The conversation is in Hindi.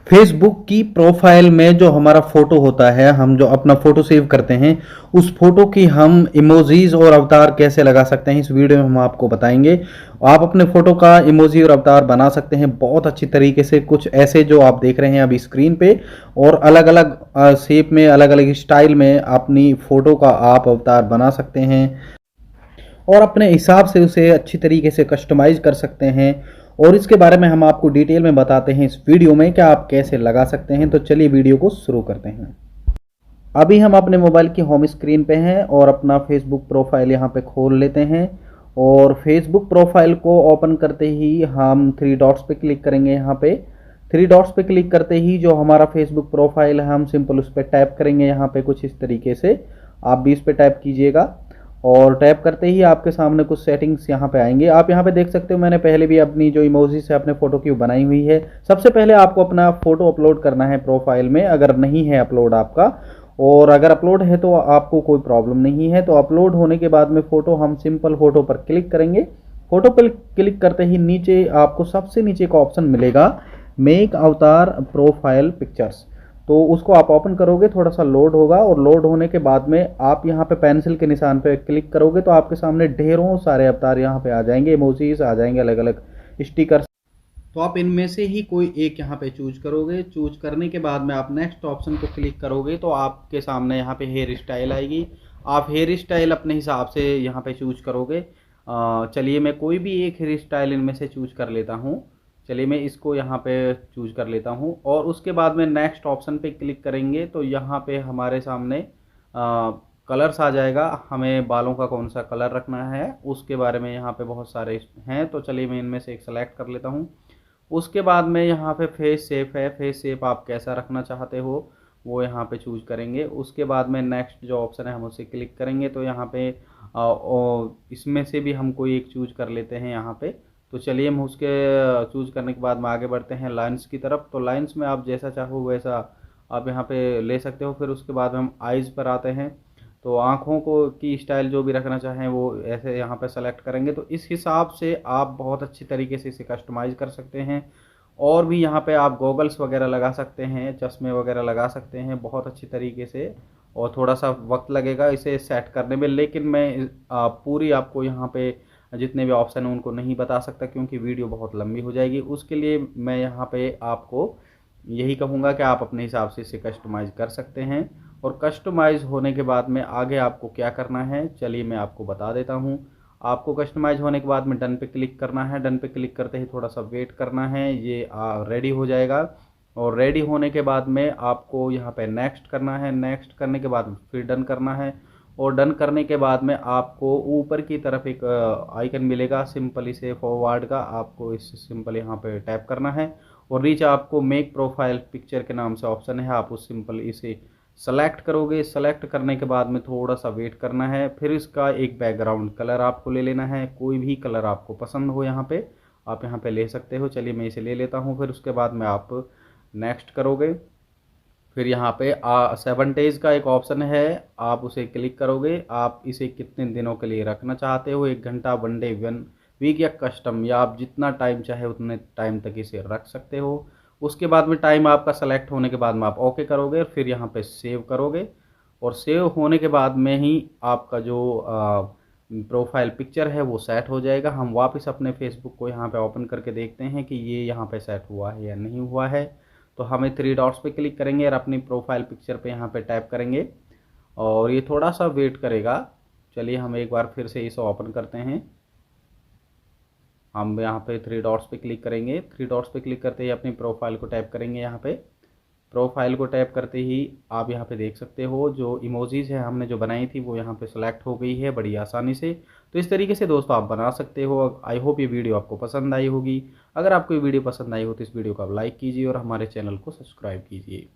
फेसबुक की प्रोफाइल में जो हमारा फोटो होता है, हम जो अपना फोटो सेव करते हैं, उस फोटो की हम इमोजीज और अवतार कैसे लगा सकते हैं, इस वीडियो में हम आपको बताएंगे। आप अपने फोटो का इमोजी और अवतार बना सकते हैं बहुत अच्छी तरीके से, कुछ ऐसे जो आप देख रहे हैं अभी स्क्रीन पे, और अलग अलग शेप में, अलग अलग स्टाइल में अपनी फोटो का आप अवतार बना सकते हैं और अपने हिसाब से उसे अच्छी तरीके से कस्टमाइज कर सकते हैं। और इसके बारे में हम आपको डिटेल में बताते हैं इस वीडियो में कि आप कैसे लगा सकते हैं। तो चलिए वीडियो को शुरू करते हैं। अभी हम अपने मोबाइल की होम स्क्रीन पे हैं और अपना फेसबुक प्रोफाइल यहाँ पे खोल लेते हैं। और फेसबुक प्रोफाइल को ओपन करते ही हम थ्री डॉट्स पे क्लिक करेंगे। यहाँ पे थ्री डॉट्स पे क्लिक करते ही जो हमारा फेसबुक प्रोफाइल है, हम सिंपल उस पर टैप करेंगे। यहाँ पे कुछ इस तरीके से आप भी इस पर टैप कीजिएगा और टैप करते ही आपके सामने कुछ सेटिंग्स यहाँ पे आएंगे। आप यहाँ पे देख सकते हो, मैंने पहले भी अपनी जो इमोजी से अपने फ़ोटो की बनाई हुई है। सबसे पहले आपको अपना फ़ोटो अपलोड करना है प्रोफाइल में, अगर नहीं है अपलोड आपका, और अगर अपलोड है तो आपको कोई प्रॉब्लम नहीं है। तो अपलोड होने के बाद में फ़ोटो, हम सिंपल फ़ोटो पर क्लिक करेंगे। फ़ोटो पर क्लिक करते ही नीचे आपको सबसे नीचे का ऑप्शन मिलेगा, मेक अवतार प्रोफाइल पिक्चर्स। तो उसको आप ओपन करोगे, थोड़ा सा लोड होगा, और लोड होने के बाद में आप यहाँ पे पेंसिल के निशान पे क्लिक करोगे तो आपके सामने ढेरों सारे अवतार यहाँ पे आ जाएंगे, इमोजीज आ जाएंगे, अलग अलग स्टिकर्स। तो आप इनमें से ही कोई एक यहाँ पे चूज करोगे। चूज करने के बाद में आप नेक्स्ट ऑप्शन को क्लिक करोगे तो आपके सामने यहाँ पे हेयर स्टाइल आएगी। आप हेयर स्टाइल अपने हिसाब से यहाँ पे चूज करोगे। चलिए मैं कोई भी एक हेयर स्टाइल इनमें से चूज कर लेता हूँ। चलिए मैं इसको यहाँ पे चूज कर लेता हूँ और उसके बाद में नेक्स्ट ऑप्शन पे क्लिक करेंगे तो यहाँ पे हमारे सामने कलर्स आ जाएगा। हमें बालों का कौन सा कलर रखना है उसके बारे में यहाँ पे बहुत सारे हैं। तो चलिए मैं इनमें से एक सेलेक्ट कर लेता हूँ। उसके बाद में यहाँ पे फेस शेप है, फेस शेप आप कैसा रखना चाहते हो वो यहाँ पे चूज करेंगे। उसके बाद में नेक्स्ट जो ऑप्शन है हम उसे क्लिक करेंगे तो यहाँ पे इसमें से भी हम कोई एक चूज कर लेते हैं यहाँ पे। तो चलिए हम उसके चूज करने के बाद में आगे बढ़ते हैं लाइंस की तरफ। तो लाइंस में आप जैसा चाहो वैसा आप यहाँ पे ले सकते हो। फिर उसके बाद हम आइज़ पर आते हैं। तो आँखों को की स्टाइल जो भी रखना चाहें वो ऐसे यहाँ पे सेलेक्ट करेंगे। तो इस हिसाब से आप बहुत अच्छी तरीके से इसे कस्टमाइज़ कर सकते हैं। और भी यहाँ पे आप गॉगल्स वगैरह लगा सकते हैं, चश्मे वगैरह लगा सकते हैं बहुत अच्छी तरीके से। और थोड़ा सा वक्त लगेगा इसे सेट करने में, लेकिन मैं पूरी आपको यहाँ पे जितने भी ऑप्शन हैं उनको नहीं बता सकता क्योंकि वीडियो बहुत लंबी हो जाएगी। उसके लिए मैं यहाँ पे आपको यही कहूँगा कि आप अपने हिसाब से इसे कस्टमाइज़ कर सकते हैं। और कस्टमाइज़ होने के बाद में आगे आपको क्या करना है चलिए मैं आपको बता देता हूँ। आपको कस्टमाइज़ होने के बाद में डन पे क्लिक करना है। डन पे क्लिक करते ही थोड़ा सा वेट करना है, ये रेडी हो जाएगा। और रेडी होने के बाद में आपको यहाँ पे नेक्स्ट करना है। नेक्स्ट करने के बाद फिर डन करना है। और डन करने के बाद में आपको ऊपर की तरफ एक आइकन मिलेगा सिंपली से फॉरवर्ड का, आपको इस सिंपल यहाँ पे टैप करना है। और नीचे आपको मेक प्रोफाइल पिक्चर के नाम से ऑप्शन है, आप उस सिंपल इसे सेलेक्ट करोगे। सेलेक्ट करने के बाद में थोड़ा सा वेट करना है। फिर इसका एक बैकग्राउंड कलर आपको ले लेना है, कोई भी कलर आपको पसंद हो यहाँ पे आप यहाँ पे ले सकते हो। चलिए मैं इसे ले लेता हूँ। फिर उसके बाद में आप नेक्स्ट करोगे। फिर यहाँ पे 7 डेज का एक ऑप्शन है, आप उसे क्लिक करोगे। आप इसे कितने दिनों के लिए रखना चाहते हो, 1 घंटा, 1 डे, 1 वीक या कस्टम, या आप जितना टाइम चाहे उतने टाइम तक इसे रख सकते हो। उसके बाद में टाइम आपका सेलेक्ट होने के बाद में आप ओके करोगे, फिर यहाँ पे सेव करोगे। और सेव होने के बाद में ही आपका जो प्रोफाइल पिक्चर है वो सेट हो जाएगा। हम वापस अपने फेसबुक को यहाँ पे ओपन करके देखते हैं कि ये यहाँ पे सेट हुआ है या नहीं हुआ है। तो हमें थ्री डॉट्स पे क्लिक करेंगे और अपनी प्रोफाइल पिक्चर पे यहाँ पे टैप करेंगे और ये थोड़ा सा वेट करेगा। चलिए हम एक बार फिर से इसे ओपन करते हैं। हम यहाँ पे थ्री डॉट्स पे क्लिक करेंगे। थ्री डॉट्स पे क्लिक करते ही अपनी प्रोफाइल को टैप करेंगे। यहाँ पे प्रोफाइल को टैप करते ही आप यहाँ पे देख सकते हो जो इमोजीज़ है हमने जो बनाई थी वो यहाँ पे सेलेक्ट हो गई है बड़ी आसानी से। तो इस तरीके से दोस्तों आप बना सकते हो। आई होप ये वीडियो आपको पसंद आई होगी। अगर आपको ये वीडियो पसंद आई हो तो इस वीडियो को आप लाइक कीजिए और हमारे चैनल को सब्सक्राइब कीजिए।